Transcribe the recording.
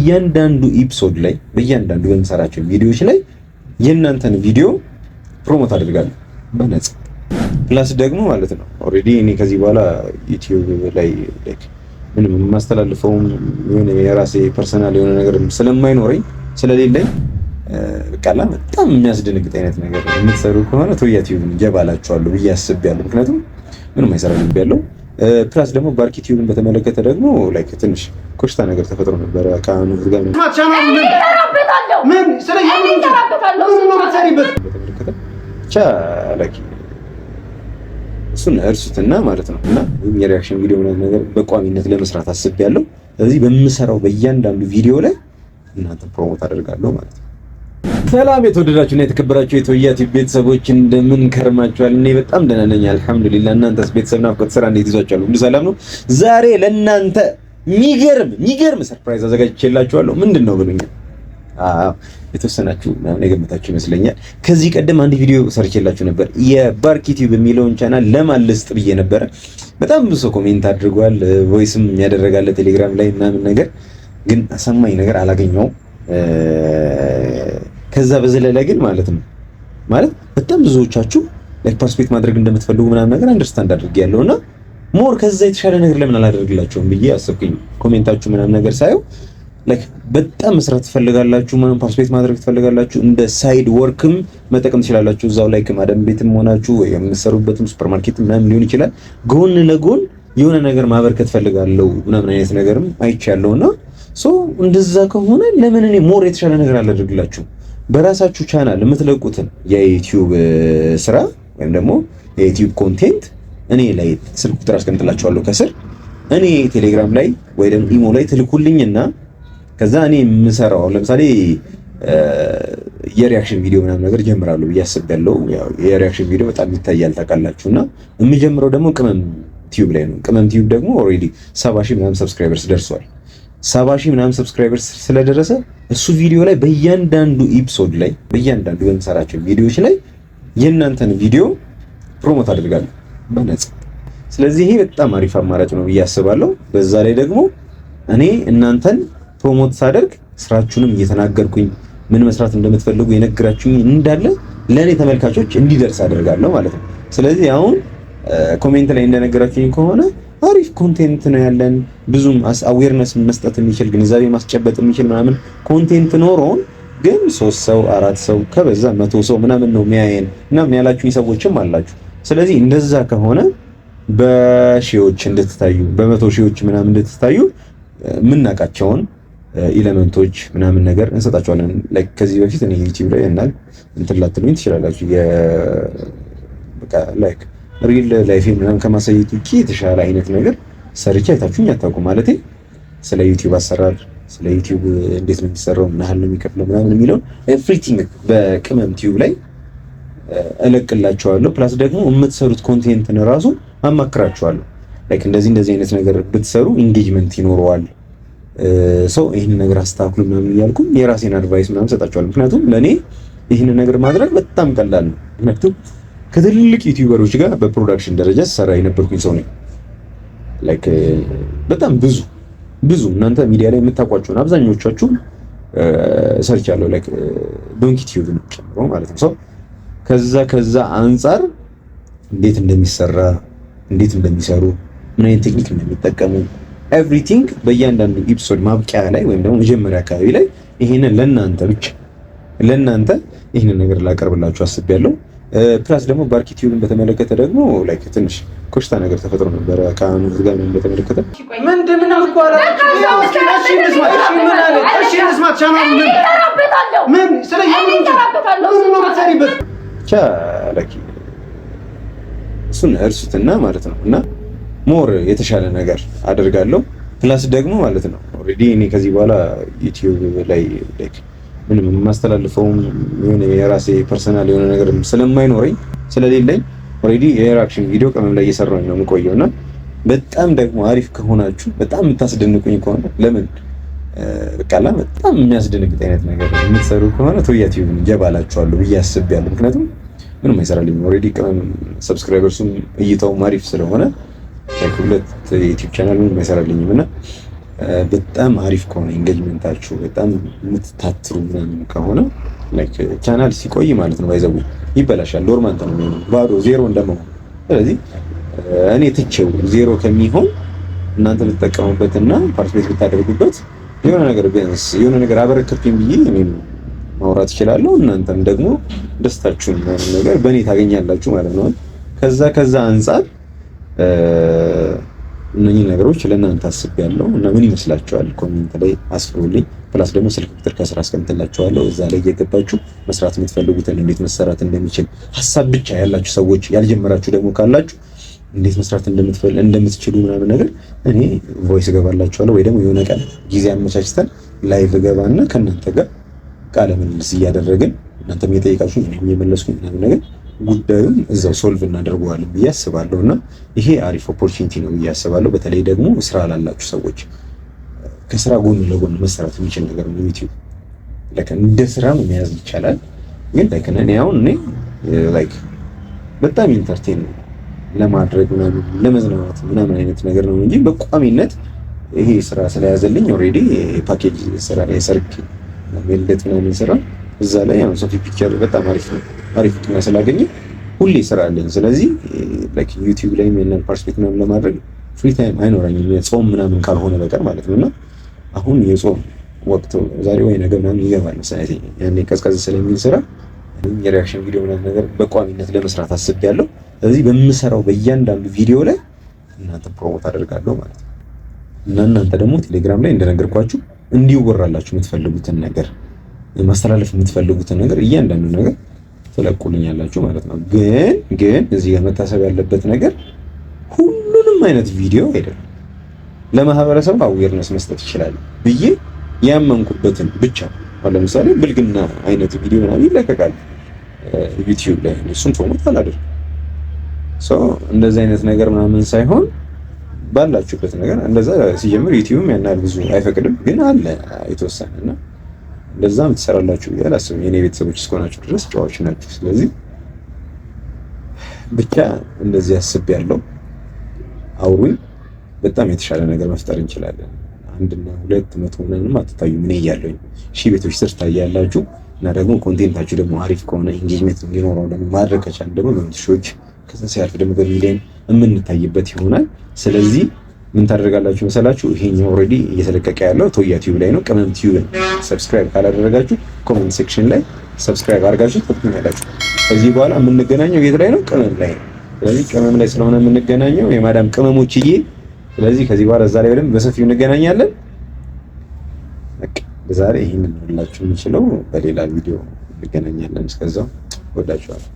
በእያንዳንዱ ኤፒሶድ ላይ በእያንዳንዱ በምሰራቸው ቪዲዮዎች ላይ የእናንተን ቪዲዮ ፕሮሞት አድርጋለሁ በነፃ። ፕላስ ደግሞ ማለት ነው ኦልሬዲ እኔ ከዚህ በኋላ ዩቲዩብ ላይ ምንም የማስተላልፈውም የሆነ የራሴ ፐርሰናል የሆነ ነገር ስለማይኖረኝ ስለሌለኝ በቃላ በጣም የሚያስደነግጥ አይነት ነገር የምትሰሩ ከሆነ ቶያ ቲዩብን ጀባላችኋለሁ ብዬ አስቤያለሁ። ምክንያቱም ምንም አይሰራልኝ ያለው ፕላስ ደግሞ ባርኪ ቲዩብን በተመለከተ ደግሞ ላይክ ትንሽ ኮሽታ ነገር ተፈጥሮ ነበር። ካኑ ጋር ምን እሱን እርሱትና ማለት ነው። እና የሪአክሽን ቪዲዮ ምናምን ነገር በቋሚነት ለመስራት አስቤያለሁ። ስለዚህ በምሰራው በእያንዳንዱ ቪዲዮ ላይ እናንተ ፕሮሞት አደርጋለሁ ማለት ነው። ሰላም የተወደዳችሁና የተከበራችሁ የቶያ ቲዩብ ቤተሰቦች እንደምን ከርማችኋል? እኔ በጣም ደህና ነኝ አልሐምዱሊላህ። እናንተስ ቤተሰብ ናፍቆት ስራ እንዴት ይዟችኋል? ሁሉ ሰላም ነው? ዛሬ ለእናንተ ሚገርም ሰርፕራይዝ አዘጋጅቼላችኋለሁ። ምንድነው ብሉኛል? የተወሰናችሁ ምናምን የገመታችሁ ይመስለኛል። ከዚህ ቀደም አንድ ቪዲዮ ሰርቼላችሁ ነበር። የባርኪ ቲዩብ የሚለውን ቻናል ለማልስጥ ብዬ ነበረ። በጣም ብዙ ሰው ኮሜንት አድርጓል፣ ቮይስም ያደረጋለ ቴሌግራም ላይ ምናምን ነገር፣ ግን አሰማኝ ነገር አላገኘውም። ከዛ በዘለለ ግን ማለት በጣም ብዙዎቻችሁ ላይክ ፓርቲሲፔት ማድረግ እንደምትፈልጉ ምናምን ነገር አንደርስታንድ አድርጌያለሁና ሞር ከዛ የተሻለ ነገር ለምን አላደርግላችሁም ብዬ አሰብኩኝ። ኮሜንታችሁ ምናምን ነገር ሳየው ላይክ በጣም መስራት ትፈልጋላችሁ፣ ምንም ፓርቲሲፔት ማድረግ ትፈልጋላችሁ፣ እንደ ሳይድ ወርክም መጠቀም ትችላላችሁ። እዛው ላይክ ማደም ቤትም ሆናችሁ ወይ የምትሰሩበትም ሱፐርማርኬት ምናምን ሊሆን ይችላል። ጎን ለጎን የሆነ ነገር ማበርከት ፈልጋለሁ ምናምን አይነት ነገርም አይቻለሁና ሶ እንደዛ ከሆነ ለምን እኔ ሞር የተሻለ ነገር አላደርግላችሁም? በራሳችሁ ቻናል የምትለቁትን የዩቲዩብ ስራ ወይም ደግሞ የዩቲዩብ ኮንቴንት እኔ ላይ ስልክ ቁጥር አስቀምጥላችኋለሁ ከስር። እኔ ቴሌግራም ላይ ወይ ደግሞ ኢሞ ላይ ትልኩልኝና ከዛ እኔ የምሰራው ለምሳሌ የሪአክሽን ቪዲዮ ምናምን ነገር ጀምራለሁ ብዬ አስቤያለሁ። ያው የሪአክሽን ቪዲዮ በጣም ይታያል ታውቃላችሁና የምጀምረው ደግሞ ቅመም ቲዩብ ላይ ነው። ቅመም ቲዩብ ደግሞ ኦልሬዲ 70,000 ምናምን ሰብስክራይበርስ ደርሷል። 70,000 ምናምን ሰብስክራይበርስ ስለደረሰ እሱ ቪዲዮ ላይ በእያንዳንዱ ኤፒሶድ ላይ በእያንዳንዱ በምሰራቸው ቪዲዮዎች ላይ የእናንተን ቪዲዮ ፕሮሞት አድርጋለሁ በነፃ። ስለዚህ ይሄ በጣም አሪፍ አማራጭ ነው ብዬ አስባለሁ። በዛ ላይ ደግሞ እኔ እናንተን ፕሮሞት ሳደርግ ስራችሁንም እየተናገርኩኝ ምን መስራት እንደምትፈልጉ የነገራችሁኝ እንዳለ ለኔ ተመልካቾች እንዲደርስ አደርጋለሁ ማለት ነው። ስለዚህ አሁን ኮሜንት ላይ እንደነገራችሁኝ ከሆነ አሪፍ ኮንቴንት ነው ያለን፣ ብዙም አዌርነስ መስጠት የሚችል ግንዛቤ ማስጨበጥ የሚችል ምናምን ኮንቴንት ኖሮን ግን 3 ሰው 4 ሰው ከበዛ 100 ሰው ምናምን ነው የሚያየን እና ያላችሁኝ ሰዎችም አላችሁ። ስለዚህ እንደዛ ከሆነ በሺዎች እንድትታዩ በመቶ ሺዎች ምናምን እንድትታዩ ምናቃቸውን ኤሌመንቶች ምናምን ነገር እንሰጣቸዋለን። ላይክ ከዚህ በፊት እኔ ዩቲዩብ ላይ እና እንትን ላትሉኝ ትችላላችሁ። በቃ ላይክ ሪል ላይፍ ምናምን ከማሳየት ውጪ የተሻለ አይነት ነገር ሰርቼ አይታችሁኝ አታውቁም። ማለቴ ስለ ዩቲዩብ አሰራር፣ ስለ ዩቲዩብ እንዴት ነው የሚሰራው፣ ምን ያህል ነው የሚከፍለው ምናምን የሚለው ኤቭሪቲንግ በቅመም ቲዩብ ላይ እለቅላችኋለሁ። ፕላስ ደግሞ የምትሰሩት ኮንቴንትን ራሱ አማክራችኋለሁ። ላይክ እንደዚህ አይነት ነገር ብትሰሩ ኢንጌጅመንት ይኖረዋል፣ ሰው ይህን ነገር አስተካክሉ ምናምን እያልኩ የራሴን አድቫይስ ምናምን ሰጣችኋለሁ። ምክንያቱም ለኔ ይህን ነገር ማድረግ በጣም ቀላል ነው። ምክንያቱም ከትልልቅ ዩቲዩበሮች ጋር በፕሮዳክሽን ደረጃ ሰራ የነበርኩኝ ሰው ነኝ። ላይክ በጣም ብዙ እናንተ ሚዲያ ላይ የምታውቋቸውን አብዛኞቻችሁ ሰርቻለሁ። ላይክ ዶንኪ ቲዩብ ነው ጨምሮ ማለት ነው። ሰው ከዛ አንፃር እንዴት እንደሚሰራ እንዴት እንደሚሰሩ ምን አይነት ቴክኒክ እንደሚጠቀሙ ኤቭሪቲንግ በእያንዳንዱ ኤፒሶድ ማብቂያ ላይ ወይም ደግሞ መጀመሪያ አካባቢ ላይ ይሄንን ለእናንተ ይሄንን ነገር ላቀርብላችሁ አስቤያለሁ። ፕላስ ደግሞ ባርኪ ቲዩብን በተመለከተ ደግሞ ላይክ ትንሽ ኮሽታ ነገር ተፈጥሮ ነበር። ካኑ ጋር ምን በተመለከተ ምንድነው እሱን እርሱትና ማለት ነው። እና ሞር የተሻለ ነገር አደርጋለሁ። ፕላስ ደግሞ ማለት ነው ኦልሬዲ እኔ ከዚህ በኋላ ዩቲዩብ ላይ ላይክ ምንም የማስተላልፈውም የሆነ የራሴ ፐርሰናል የሆነ ነገር ስለማይኖረኝ ስለሌለኝ ኦልሬዲ የሪአክሽን ቪዲዮ ቅመም ላይ እየሰራሁኝ ነው የምቆየውና በጣም ደግሞ አሪፍ ከሆናችሁ በጣም የምታስደንቁኝ ከሆነ ለምን በቃላ በጣም የሚያስደንቅጥ አይነት ነገር የምትሰሩ ከሆነ ቶያ ቲዩብን ጀባላችኋለሁ ብዬ አስቤያለሁ። ምክንያቱም ምንም አይሰራልኝም ኦልሬዲ ቅመም ሰብስክራይበርሱም እይታውም አሪፍ ስለሆነ ሁለት ዩቲዩብ ቻናል ምንም አይሰራልኝም እና በጣም አሪፍ ከሆነ ኢንጌጅመንታችሁ በጣም የምትታትሩ ምናምን ከሆነ ላይክ ቻናል ሲቆይ ማለት ነው ባይዘው ይበላሻል። ዶርማንት ነው የሚሆነው ባዶ ዜሮ እንደመሆን። ስለዚህ እኔ ትቼው ዜሮ ከሚሆን እናንተ ብትጠቀሙበትና ፓርቲሲፔት ብታደርጉበት የሆነ ነገር ቢያንስ የሆነ ነገር አበረከትኩኝ ብዬ እኔም ማውራት እችላለሁ። እናንተም ደግሞ ደስታችሁን ምናምን ነገር በእኔ ታገኛላችሁ ማለት ነው። ከዛ አንፃር እነኚህ ነገሮች ለእናንተ አስቤያለሁ እና ምን ይመስላችኋል? ኮሜንት ላይ አስፍሩልኝ። ፕላስ ደግሞ ስልክ ቁጥር ከስራ አስቀምጥላችኋለሁ። እዛ ላይ እየገባችሁ መስራት የምትፈልጉትን እንዴት መሰራት እንደሚችል ሀሳብ ብቻ ያላችሁ ሰዎች ያልጀመራችሁ ደግሞ ካላችሁ እንዴት መስራት እንደምትችሉ ምናምን ነገር እኔ ቮይስ እገባላችኋለሁ ወይ ደግሞ የሆነ ቀን ጊዜ አመቻችተን ላይቭ እገባና ከእናንተ ጋር ቃለ ምልልስ እያደረግን እናንተም እየጠየቃችሁ እኔም እየመለስኩ ምናምን ነገር ጉዳዩን እዛው ሶልቭ እናደርገዋለን ብዬ አስባለሁ እና ይሄ አሪፍ ኦፖርቹኒቲ ነው ብዬ አስባለሁ። በተለይ ደግሞ ስራ ላላችሁ ሰዎች ከስራ ጎን ለጎን መሰራት የሚችል ነገር ነው ዩቲዩብ። ላይክ እንደ ስራ መያዝ ይቻላል፣ ግን ላይክ እኔ አሁን ላይክ በጣም ኢንተርቴን ለማድረግ ምናምን ለመዝናናት ምናምን አይነት ነገር ነው እንጂ በቋሚነት ይሄ ስራ ስለያዘልኝ ኦልሬዲ ፓኬጅ ስራ ላይ ሰርክ መልደት ምናምን ስራ እዛ ላይ አሁን ሶፊ ፒክቸር በጣም አሪፍ ነው። አሪፍ ጥና ስላገኘ ሁሌ ስራ አለኝ። ስለዚህ ላይክ ዩቲዩብ ላይ ምናምን ፓርቲሲፔት ምናምን ለማድረግ ፍሪ ታይም አይኖረኝም የጾም ምናምን ካልሆነ በቀር ማለት ነውና አሁን የጾም ወቅት ዛሬ ወይ ነገ ምናምን ይገባል መሰለኝ። ያኔ ቀዝቀዝ ስለሚል ስራ የሪአክሽን ቪዲዮ ምናምን ነገር በቋሚነት ለመስራት አስቤያለሁ። ስለዚህ በምሰራው በእያንዳንዱ ቪዲዮ ላይ እናንተ ፕሮሞት አደርጋለሁ ማለት ነው እና እናንተ ደግሞ ቴሌግራም ላይ እንደነገርኳችሁ እንዲወራላችሁ የምትፈልጉትን ነገር ማስተላለፍ የምትፈልጉትን ነገር እያንዳንዱ ነገር ትለቁልኛላችሁ ማለት ነው። ግን እዚህ ጋር መታሰብ ያለበት ነገር ሁሉንም አይነት ቪዲዮ አይደለም ለማህበረሰቡ አዌርነስ መስጠት ይችላል ብዬ ያመንኩበትን ብቻ። ለምሳሌ ብልግና አይነት ቪዲዮ ምናምን ይለቀቃል ዩቲዩብ ላይ እሱን ፕሮሞት አላደርግም። እንደዚህ አይነት ነገር ምናምን ሳይሆን ባላችሁበት ነገር እንደዛ ሲጀምር ዩቲዩብም ያናል ብዙ አይፈቅድም፣ ግን አለ የተወሰነና እንደዛም ትሰራላችሁ ብዬ አላስብም። የኔ ቤተሰቦች እስከሆናችሁ ድረስ ጨዋዎች ናችሁ። ስለዚህ ብቻ እንደዚህ አስቤያለሁ። አውሩኝ። በጣም የተሻለ ነገር መፍጠር እንችላለን። 100 ምናምን አትታዩ ምን እያለሁኝ ሺህ ቤቶች ስር ታያላችሁ እና ደግሞ ኮንቴንታችሁ ደግሞ አሪፍ ከሆነ ኢንጌጅመንት እንዲኖረው ደግሞ ማድረግ ከቻልን ደግሞ በመቶዎች ከዛ ሲያልፍ ደግሞ በሚሊዮን የምንታይበት ይሆናል። ስለዚህ ምን ታደርጋላችሁ መሰላችሁ? ይሄኛው ኦልሬዲ እየተለቀቀ ያለው ቶያ ቲዩብ ላይ ነው። ቅመም ቲዩብን ሰብስክራይብ ካላደረጋችሁ ኮሜንት ሴክሽን ላይ ሰብስክራይብ አድርጋችሁ ትጠብቁኛላችሁ። ከዚህ በኋላ የምንገናኘው የት ላይ ነው? ቅመም ላይ። ስለዚህ ቅመም ላይ ስለሆነ የምንገናኘው የማዳም ቅመሞችዬ፣ ስለዚህ ከዚህ በኋላ እዛ ላይ በደንብ በሰፊው እንገናኛለን። በቃ ዛሬ ይሄንን ሁላችሁ የምችለው በሌላ ቪዲዮ እንገናኛለን። እስከዛው ወዳችኋለሁ።